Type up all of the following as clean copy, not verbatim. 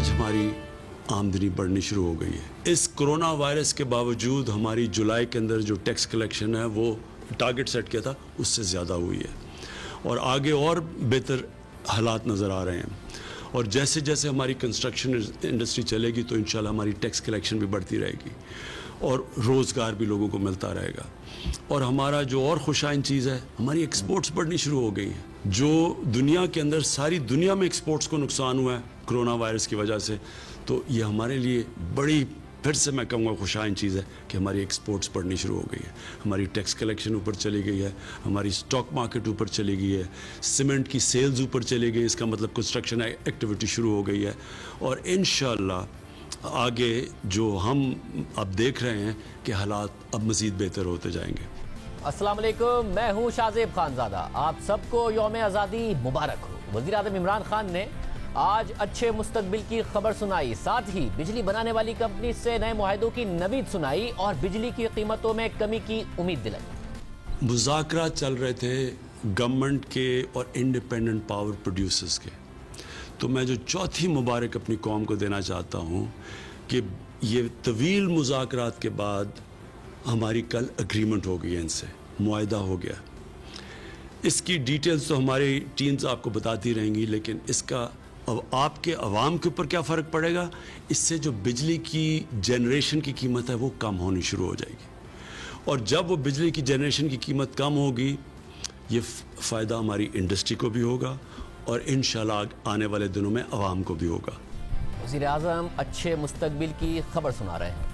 आज हमारी आमदनी बढ़नी शुरू हो गई है। इस कोरोना वायरस के बावजूद हमारी जुलाई के अंदर जो टैक्स कलेक्शन है वो टारगेट सेट किया था उससे ज़्यादा हुई है और आगे और बेहतर हालात नज़र आ रहे हैं। और जैसे जैसे हमारी कंस्ट्रक्शन इंडस्ट्री चलेगी तो इंशाल्लाह हमारी टैक्स कलेक्शन भी बढ़ती रहेगी और रोज़गार भी लोगों को मिलता रहेगा। और हमारा जो और खुशाइन चीज़ है, हमारी एक्सपोर्ट्स बढ़नी शुरू हो गई हैं। जो दुनिया के अंदर सारी दुनिया में एक्सपोर्ट्स को नुकसान हुआ है कोरोना वायरस की वजह से, तो ये हमारे लिए बड़ी, फिर से मैं कहूँगा, खुशाइन चीज़ है कि हमारी एक्सपोर्ट्स बढ़नी शुरू हो गई है, हमारी टैक्स कलेक्शन ऊपर चली गई है, हमारी स्टॉक मार्केट ऊपर चली गई है, सीमेंट की सेल्स ऊपर चली गई, इसका मतलब कंस्ट्रक्शन एक्टिविटी शुरू हो गई है। और इंशाल्लाह आगे जो हम अब देख रहे हैं कि हालात अब मज़ीद बेहतर होते जाएंगे। अस्सलाम वालेकुम, मैं हूँ शाहजेब खानजादा। आप सबको यौम आज़ादी मुबारक हो। वज़ीर आज़म इमरान खान ने आज अच्छे मुस्तकबिल की खबर सुनाई, साथ ही बिजली बनाने वाली कंपनी से नए मुआहदों की नवीद सुनाई और बिजली की कीमतों में कमी की उम्मीद दिलाई। मुज़ाकरात चल रहे थे गवर्नमेंट के और इंडिपेंडेंट पावर प्रोड्यूसर्स के, तो मैं जो चौथी मुबारक अपनी कौम को देना चाहता हूँ कि ये तवील मुज़ाकरात के बाद हमारी कल एग्रीमेंट हो गई है, इनसे मुआहदा हो गया। इसकी डिटेल्स तो हमारी टीम्स आपको बताती रहेंगी, लेकिन इसका अब आपके अवाम के ऊपर क्या फ़र्क पड़ेगा, इससे जो बिजली की जनरेशन की कीमत है वो कम होनी शुरू हो जाएगी। और जब वो बिजली की जनरेशन की कीमत कम होगी, ये फ़ायदा हमारी इंडस्ट्री को भी होगा और इंशाल्लाह आने वाले दिनों में अवाम को भी होगा। वज़ीर आज़म अच्छे मुस्तकबिल की खबर सुना रहे हैं।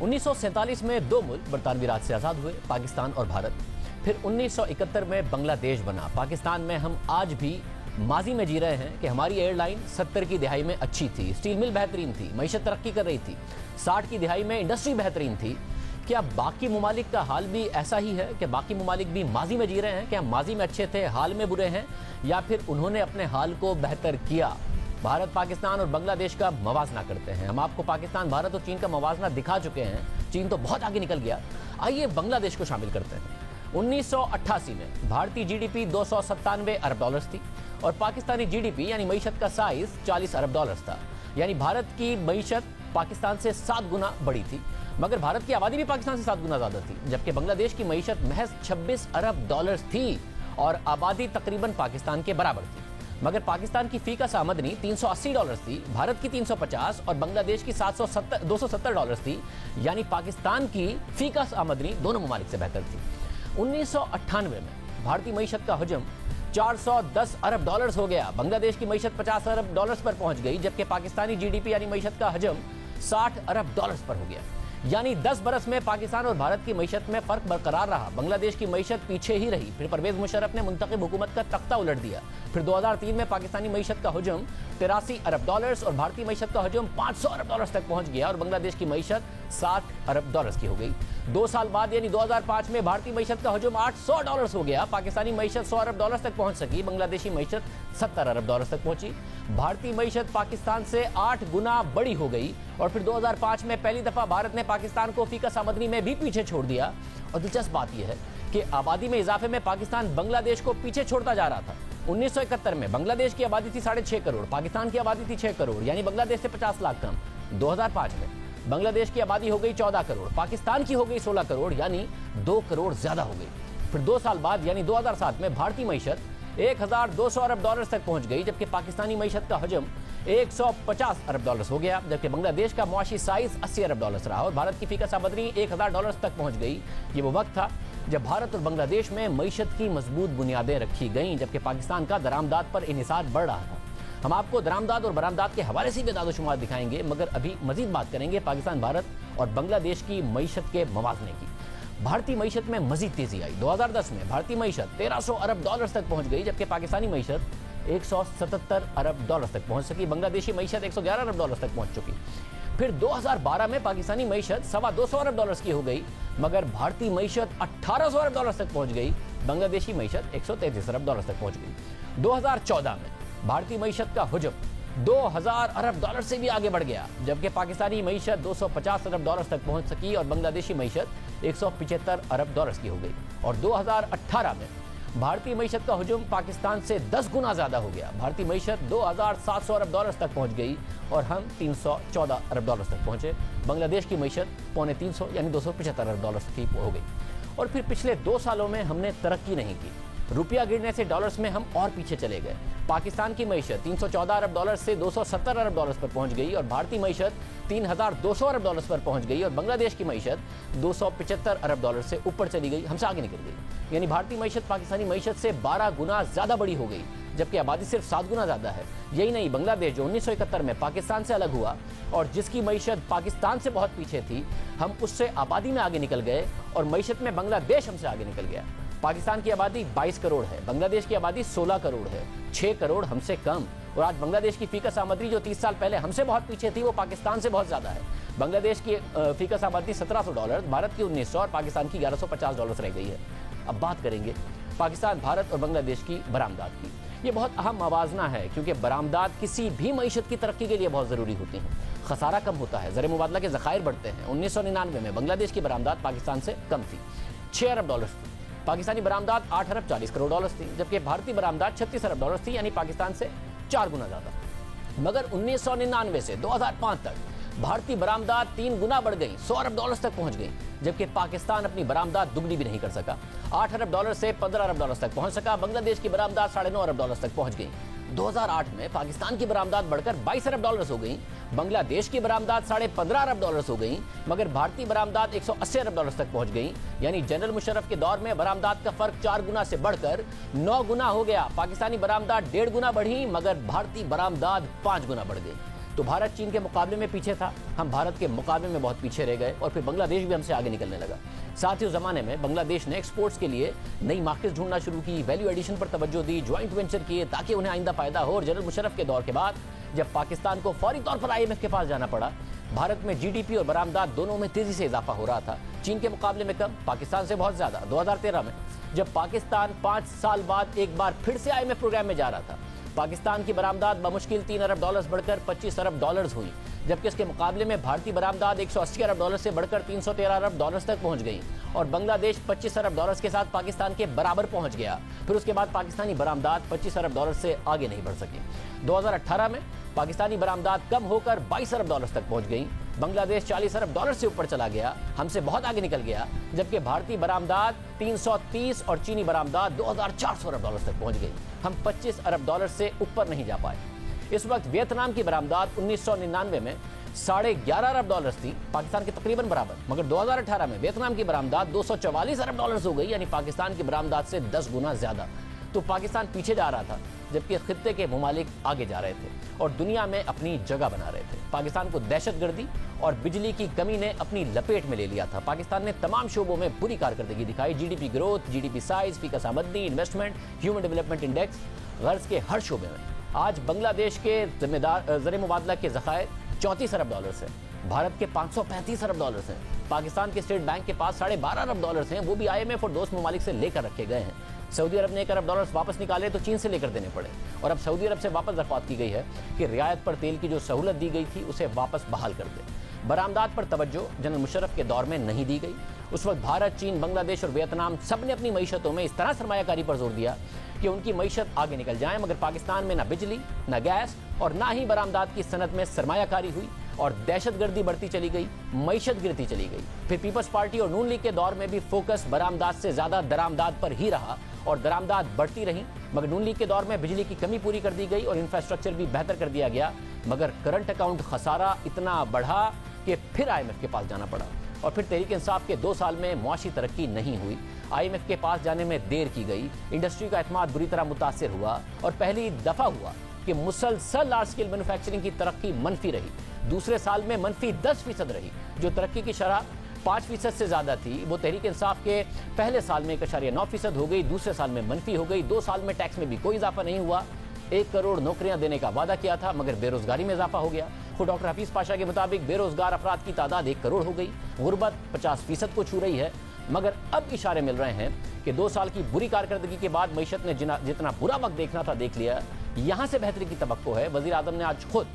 1947 में दो मुल्क बरतानवी राज से आज़ाद हुए, पाकिस्तान और भारत। फिर 1971 में बांग्लादेश बना। पाकिस्तान में हम आज भी माजी में जी रहे हैं कि हमारी एयरलाइन 70 की दिहाई में अच्छी थी, स्टील मिल बेहतरीन थी, मईशत तरक्की कर रही थी, 60 की दिहाई में इंडस्ट्री बेहतरीन थी। क्या बाकी मुमालिक का हाल भी ऐसा ही है कि बाकी मुमालिक भी माजी में जी रहे हैं? क्या माजी में अच्छे थे, हाल में बुरे हैं, या फिर उन्होंने अपने हाल को बेहतर किया? भारत, पाकिस्तान और बांग्लादेश का मवाजना करते हैं। हम आपको पाकिस्तान, भारत और चीन का मवाजना दिखा चुके हैं। चीन तो बहुत आगे निकल गया। आइए बांग्लादेश को शामिल करते हैं। 1988 में भारतीय जीडीपी 297 अरब डॉलर्स थी और पाकिस्तानी जीडीपी यानी मईशत का साइज 40 अरब डॉलर्स था। यानी भारत की मईशत पाकिस्तान से 7 गुना बड़ी थी, मगर भारत की आबादी भी पाकिस्तान से 7 गुना ज़्यादा थी, जबकि बांग्लादेश की मईशत महज 26 अरब डॉलर्स थी और आबादी तकरीबन पाकिस्तान के बराबर थी। मगर पाकिस्तान की फीका आमदनी 380 डॉलर्स थी, भारत की 350 और बांग्लादेश की 270 डॉलर्स थी। यानी पाकिस्तान की फीका आमदनी दोनों ममालिक से बेहतर थी। 1998 में भारतीय मईशत का हजम 410 अरब डॉलर्स हो गया। बांग्लादेश की मईशत 50 अरब डॉलर्स पर पहुंच गई, जबकि पाकिस्तानी जीडीपी यानी मईशत का हजम 60 अरब डॉलर्स पर हो गया। यानी 10 बरस में पाकिस्तान और भारत की मईशत में फर्क बरकरार रहा। बांग्लादेश की मईशत पीछे ही रही। फिर परवेज मुशर्रफ ने मुंतखब हुकूमत का तख्ता उलट दिया। फिर 2003 में पाकिस्तानी मईशत का हजम 83 अरब डॉलर्स और भारतीय मईशत का हजम 500 अरब डॉलर्स तक पहुंच गया और बांग्लादेश की मईशत 60 अरब डॉलर्स की हो गई। 2 साल बाद यानी 2005 में भारतीय मईशत का हजम 800 डॉलर्स हो गया। पाकिस्तानी मईशत 100 अरब डॉलर्स तक पहुंच सकी, बांग्लादेशी मईशत 70 अरब डॉलर्स तक पहुंची। भारतीय मईशत पाकिस्तान से 8 गुना बड़ी हो गई और फिर 2005 में पहली दफा भारत ने पाकिस्तान को फीका आमदनी में भी पीछे छोड़ दिया। और दिलचस्प बात यह है कि आबादी में इजाफे में पाकिस्तान बांग्लादेश को पीछे छोड़ता जा रहा था। 1971 में बांग्लादेश की आबादी थी 6.5 करोड़, पाकिस्तान की आबादी थी 6 करोड़, यानी बांग्लादेश से 50 लाख कम। 2005 में बांग्लादेश की आबादी हो गई 14 करोड़, पाकिस्तान की हो गई 16 करोड़, यानी 2 करोड़ ज्यादा हो गई। फिर 2 साल बाद यानी 2007 में भारतीय मईशत 1200 अरब डॉलर्स तक पहुंच गई, जबकि पाकिस्तानी मईशत का हजम 150 अरब डॉलर्स हो गया, जबकि बांग्लादेश का मुआशी साइज 80 अरब डॉलर्स रहा और भारत की फीका आमदनी 1000 डॉलर्स तक पहुंच गई। ये वो वक्त था जब भारत और बांग्लादेश में मईशत की मजबूत बुनियादें रखी गईं, जबकि पाकिस्तान का दरामदाद पर इन्हिसार बढ़ रहा था। हम आपको दरामदाद और बरामदाद के हवाले से भी दादोशुमार दिखाएंगे, मगर अभी मजीद बात करेंगे पाकिस्तान, भारत और बांग्लादेश की मईशत के मवाजने की। भारतीय मईशत में मजीद तेजी आई। 2010 में भारतीय मईशत 1300 अरब डॉलर्स तक पहुंच गई, जबकि पाकिस्तानी मईशत 177 अरब डॉलर्स तक पहुंच सकी। बांग्लादेशी मईशत 111 अरब डॉलर्स तक पहुंच चुकी। फिर 2012 में पाकिस्तानी मईशत 225 अरब डॉलर्स की हो गई, मगर भारतीय मईशत 1800 अरब डॉलर्स तक पहुंच गई। बांग्लादेशी मईशत 133 अरब डॉलर्स तक पहुंच गई। 2014 में भारतीय मईशत का हजम 2000 अरब डॉलर से भी आगे बढ़ गया, जबकि पाकिस्तानी मईशत 250 अरब डॉलर्स तक पहुंच सकी और बांग्लादेशी मईशत 175 अरब डॉलर्स की हो गई। और 2018 में भारतीय मीशत का हुजूम पाकिस्तान से 10 गुना ज्यादा हो गया। भारतीय मीशत 2,700 अरब डॉलर्स तक पहुंच गई और हम 314 अरब डॉलर्स तक पहुंचे। बांग्लादेश की मीशत 325 यानी 275 अरब डॉलर्स की हो गई। और फिर पिछले 2 सालों में हमने तरक्की नहीं की। रुपया गिरने से डॉलर्स में हम और पीछे चले गए। पाकिस्तान की मीशत 314 अरब डॉलर्स से 270 अरब डॉलर्स पर पहुंच गई और भारतीय मीशत 3,200 अरब डॉलर्स पर पहुंच गई और बांग्लादेश की मीशत 275 अरब डॉलर से ऊपर चली गई, हमसे आगे निकल गई। यानी भारतीय मीशत पाकिस्तानी मीशत से 12 गुना ज्यादा बड़ी हो गई, जबकि आबादी सिर्फ 7 गुना ज्यादा है। यही नहीं, बांग्लादेश जो 1971 में पाकिस्तान से अलग हुआ और जिसकी मीशत पाकिस्तान से बहुत पीछे थी, हम उससे आबादी में आगे निकल गए और मीशत में बांग्लादेश हमसे आगे निकल गया। पाकिस्तान की आबादी 22 करोड़ है, बांग्लादेश की आबादी 16 करोड़ है, 6 करोड़ हमसे कम। और आज बांग्लादेश की फीकस आमदनी जो 30 साल पहले हमसे बहुत पीछे थी, वो पाकिस्तान से बहुत ज्यादा है। बांग्लादेश की फीकस आमदनी $1,700, भारत की 1900 और पाकिस्तान की $1,150 रह गई है। अब बात करेंगे पाकिस्तान, भारत और बांग्लादेश की बरामदात की। ये बहुत अहम मवाजना है क्योंकि बरामदात किसी भी मईशत की तरक्की के लिए बहुत ज़रूरी होती हैं। खसारा कम होता है, ज़र मुबादला के ज़खायर बढ़ते हैं। 1999 में बांग्लादेश की बरामदात पाकिस्तान से कम थी, 6 अरब डॉलर थी। पाकिस्तानी बरामदात 8 अरब 40 करोड़ डॉलर थी, जबकि भारतीय बरामदात 36 अरब डॉलर थी, यानी पाकिस्तान से 4 गुना ज़्यादा। मगर 1999 से 2005 तक भारतीय बरामदात 3 गुना बढ़ गई, 100 अरब डॉलर तक पहुंच गई, जबकि पाकिस्तान अपनी बरामदात दुगनी भी नहीं कर सका। 8 अरब डॉलर से 15 अरब डॉलर तक पहुंच सका। बांग्लादेश की बरामदात 9.5 अरब डॉलर तक पहुंच गई। 2008 में पाकिस्तान की बरामदात बढ़कर 22 अरब डॉलर हो गई, बांग्लादेश की बरामदात 15.5 अरब डॉलर हो गई, मगर भारतीय बरामदात 180 अरब डॉलर तक पहुंच गई। यानी जनरल मुशर्रफ के दौर में बरामदात का फर्क 4 गुना से बढ़कर 9 गुना हो गया। पाकिस्तानी बरामदात 1.5 गुना बढ़ी, मगर भारतीय बरामदात 5 गुना बढ़ गई। तो भारत चीन के मुकाबले में पीछे था, हम भारत के मुकाबले में बहुत पीछे रह गए और फिर बांग्लादेश भी हमसे आगे निकलने लगा। साथ ही उस जमाने में बांग्लादेश ने एक्सपोर्ट्स के लिए नई मार्केट ढूंढना शुरू की, वैल्यू एडिशन पर तवज्जो दी, ज्वाइंट वेंचर किए ताकि उन्हें आइंदा फायदा हो। और जनरल मुशर्रफ के दौर के बाद जब पाकिस्तान को फौरी तौर पर IMF के पास जाना पड़ा, भारत में GDP और बरामदात दोनों में तेजी से इजाफा हो रहा था। चीन के मुकाबले में कम, पाकिस्तान से बहुत ज्यादा। 2013 में जब पाकिस्तान 5 साल बाद एक बार फिर से IMF प्रोग्राम में जा रहा था, पाकिस्तान की बरामदात बमुश्किल 3 अरब डॉलर बढ़कर 25 अरब डॉलर हुई, जबकि इसके मुकाबले में भारतीय बरामदात 180 अरब डॉलर से बढ़कर 313 अरब डॉलर तक पहुंच गई और बांग्लादेश 25 अरब डॉलर के साथ पाकिस्तान के बराबर पहुंच गया। फिर उसके बाद पाकिस्तानी बरामदात 25 अरब डॉलर से आगे नहीं बढ़ सकी। 2018 में पाकिस्तानी बरामदात कम होकर 22 अरब डॉलर तक पहुंच गई, बांग्लादेश 40 अरब डॉलर से ऊपर चला गया, हमसे बहुत आगे निकल गया, जबकि भारतीय बरामदात 330 और चीनी बरामदात 2400 अरब डॉलर तक पहुंच गई। हम 25 अरब डॉलर से ऊपर नहीं जा पाए। इस वक्त वियतनाम की बरामदात 1999 में 11.5 अरब डॉलर थी, पाकिस्तान के तकरीबन बराबर, मगर 2018 में वियतनाम की बरामदात 244 अरब डॉलर हो गई, यानी पाकिस्तान की बरामदात से 10 गुना ज्यादा। तो पाकिस्तान पीछे जा रहा था, जबकि खित्ते के ममालिक आगे जा रहे थे और दुनिया में अपनी जगह बना रहे थे। पाकिस्तान को दहशतगर्दी और बिजली की कमी ने अपनी लपेट में ले लिया था। पाकिस्तान ने तमाम शोबों में बुरी कारकर्दगी दिखाई, GDP growth, GDP size, faeces आमदनी, इन्वेस्टमेंट, ह्यूमन डेवलपमेंट इंडेक्स, गर्ज के हर शोबे में। आज बांग्लादेश के जिम्मेदार ज़र मुबादला के ज़खायर 34 अरब डॉलर हैं, भारत के 535 अरब डॉलर हैं, पाकिस्तान के स्टेट बैंक के पास 12.5 अरब डॉलर हैं, वो भी IMF और दोस्त ममालिक से लेकर रखे गए हैं। सऊदी अरब ने 1 अरब डॉलर वापस निकाले तो चीन से लेकर देने पड़े और अब सऊदी अरब से वापस दरख्वास्त की गई है कि रियायत पर तेल की जो सहूलत दी गई थी उसे वापस बहाल कर दे। बरामदात पर तवज्जो जनरल मुशर्रफ के दौर में नहीं दी गई। उस वक्त भारत, चीन, बांग्लादेश और वियतनाम सब ने अपनी मईशतों में इस तरह सरमायाकारी पर जोर दिया कि उनकी मईशत आगे निकल जाए, मगर पाकिस्तान में ना बिजली, ना गैस और ना ही बरामदात की सनत में सरमायाकारी हुई और दहशतगर्दी बढ़ती चली गई, मईशत गिरती चली गई। फिर पीपल्स पार्टी और नून लीग के दौर में भी फोकस बरामदात से ज्यादा दरामदात पर ही रहा और दरामदात बढ़ती रही, मगर नून लीग के दौर में बिजली की कमी पूरी कर दी गई और इंफ्रास्ट्रक्चर भी बेहतर कर दिया गया, मगर करंट अकाउंट खसारा इतना बढ़ा कि फिर IMF के पास जाना पड़ा और फिर तहरीक इंसाफ के 2 साल में मुआशी तरक्की नहीं हुई। IMF के पास जाने में देर की गई, इंडस्ट्री का एतमाद बुरी तरह मुतासिर हुआ और पहली दफा हुआ कि मुसलसल लार्ज स्केल मैन्युफैक्चरिंग की तरक्की मनफी रही। दूसरे साल में मनफी 10% रही। जो तरक्की की शरह 5% से ज्यादा थी वो तहरीक इंसाफ के पहले साल में 1.9% हो गई, दूसरे साल में मनफी हो गई। 2 साल में टैक्स में भी कोई इजाफा नहीं हुआ। 1 करोड़ नौकरियां देने का वादा किया था, मगर बेरोजगारी में इजाफा हो गया। खुद डॉक्टर हफीज पाशा के मुताबिक बेरोजगार अफराद की तादाद 1 करोड़ हो गई, गुर्बत 50% को छू रही है। मगर अब इशारे मिल रहे हैं कि 2 साल की बुरी कारकर्दगी के बाद मईशत ने जितना बुरा वक्त देखना था देख लिया, यहां से बेहतरी की तवक्को है। वजीर आजम ने आज खुद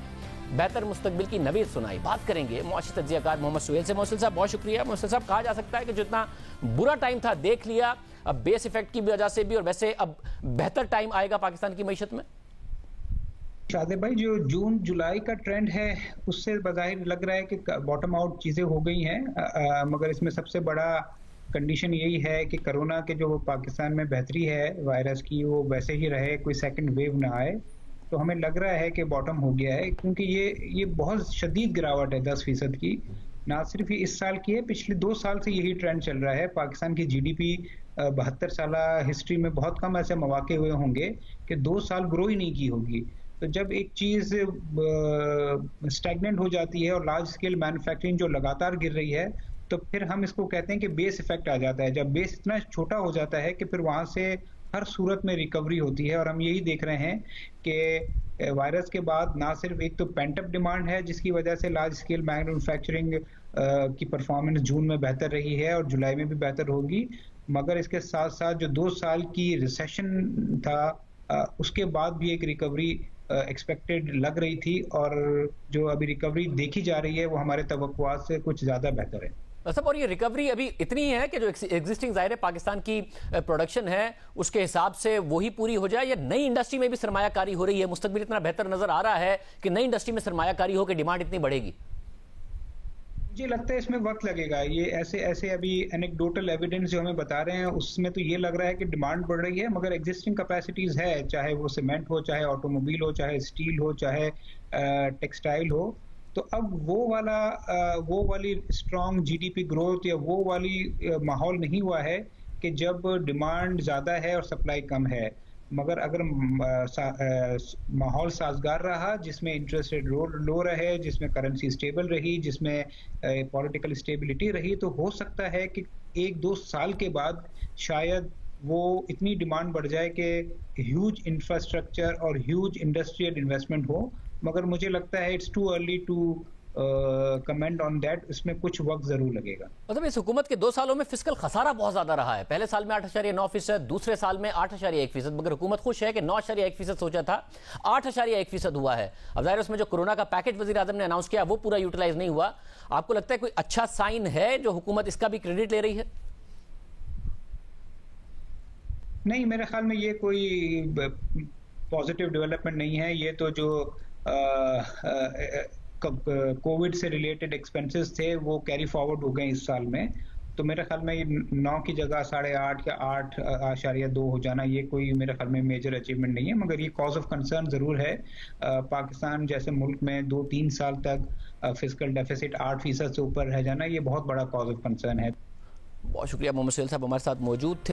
बेहतर मुस्तकबिल की नवीद सुनाई। बात करेंगे मुआशी तज्जियाकार मोहम्मद सुहेल से। मोहसिल साहब बहुत शुक्रिया। मोहसिल साहब, कहा जा सकता है कि जितना बुरा टाइम था देख लिया, अब बेस इफेक्ट की वजह से भी, और वैसे अब बेहतर टाइम आएगा पाकिस्तान की मईशत में? शादिर भाई, जो जून जुलाई का ट्रेंड है उससे बज़ाहिर लग रहा है कि बॉटम आउट चीज़ें हो गई हैं, मगर इसमें सबसे बड़ा कंडीशन यही है कि कोरोना के जो पाकिस्तान में बेहतरी है वायरस की, वो वैसे ही रहे, कोई सेकंड वेव ना आए। तो हमें लग रहा है कि बॉटम हो गया है, क्योंकि ये बहुत शदीद गिरावट है 10% की। ना सिर्फ ये इस साल की है, पिछले 2 साल से यही ट्रेंड चल रहा है। पाकिस्तान की GDP 72 साल हिस्ट्री में बहुत कम ऐसे मौके हुए होंगे कि 2 साल ग्रो ही नहीं की होगी। तो जब एक चीज़ स्टैग्नेंट हो जाती है और लार्ज स्केल मैन्युफैक्चरिंग जो लगातार गिर रही है, तो फिर हम इसको कहते हैं कि बेस इफेक्ट आ जाता है। जब बेस इतना छोटा हो जाता है कि फिर वहां से हर सूरत में रिकवरी होती है। और हम यही देख रहे हैं कि वायरस के बाद ना सिर्फ एक तो पेंटअप डिमांड है जिसकी वजह से लार्ज स्केल मैन्युफैक्चरिंग की परफॉर्मेंस जून में बेहतर रही है और जुलाई में भी बेहतर होगी, मगर इसके साथ साथ जो 2 साल की रिसेशन था उसके बाद भी एक रिकवरी एक्सपेक्टेड लग रही थी, और जो अभी रिकवरी देखी जा रही है वो हमारे तवक्कुआत से कुछ ज्यादा बेहतर है। सब, और ये रिकवरी अभी इतनी है कि जो एग्जिस्टिंग जाहिर है पाकिस्तान की प्रोडक्शन है उसके हिसाब से वही पूरी हो जाए, या नई इंडस्ट्री में भी सरमायाकारी हो रही है? मुस्तकबिल इतना बेहतर नजर आ रहा है कि नई इंडस्ट्री में सरमायाकारी हो के डिमांड इतनी बढ़ेगी? मुझे लगता है इसमें वक्त लगेगा। ये ऐसे अभी एनेक्डोटल एविडेंस जो हमें बता रहे हैं उसमें तो ये लग रहा है कि डिमांड बढ़ रही है, मगर एग्जिस्टिंग कैपेसिटीज है, चाहे वो सीमेंट हो, चाहे ऑटोमोबाइल हो, चाहे स्टील हो, चाहे टेक्सटाइल हो। तो अब वो वाली स्ट्रॉन्ग GDP ग्रोथ या वो वाली माहौल नहीं हुआ है कि जब डिमांड ज़्यादा है और सप्लाई कम है। मगर अगर माहौल साजगार रहा, जिसमें इंटरेस्ट रेट लो रहे, जिसमें करेंसी स्टेबल रही, जिसमें पॉलिटिकल स्टेबिलिटी रही, तो हो सकता है कि 1-2 साल के बाद शायद वो इतनी डिमांड बढ़ जाए कि ह्यूज इंफ्रास्ट्रक्चर और ह्यूज इंडस्ट्रियल इन्वेस्टमेंट हो। मगर मुझे लगता है it's too early to comment on that. इसमें कुछ वक्त जरूर लगेगा। मतलब इस हुकूमत के 2 सालों में फिस्कल खसारा बहुत ज्यादा रहा है। पहले साल में 8.9%, दूसरे साल में 8.1%, मगर हुकूमत खुश है कि 9.1% सोचा था, 8.1% हुआ है। अब जाहिर उसमें जो कोरोना का पैकेज वजीर आजम ने अनाउंस किया वो पूरा यूटिलाइज नहीं हुआ। आपको लगता है कोई अच्छा साइन है जो हुकूमत इसका भी क्रेडिट ले रही है? नहीं, मेरे ख्याल में ये कोई पॉजिटिव डेवलपमेंट नहीं है। ये तो जो कोविड से रिलेटेड एक्सपेंसेस थे वो कैरी फॉरवर्ड हो गए इस साल में। तो मेरे ख्याल में 9 की जगह 8.5 या 8.2 हो जाना ये कोई मेरे ख्याल में मेजर अचीवमेंट नहीं है, मगर ये कॉज ऑफ कंसर्न जरूर है। पाकिस्तान जैसे मुल्क में 2-3 साल तक फिस्कल डेफिसिट 8% से ऊपर रह जाना ये बहुत बड़ा कॉज ऑफ कंसर्न है। बहुत शुक्रिया मोहम्मद सुहेल साहब हमारे साथ मौजूद थे।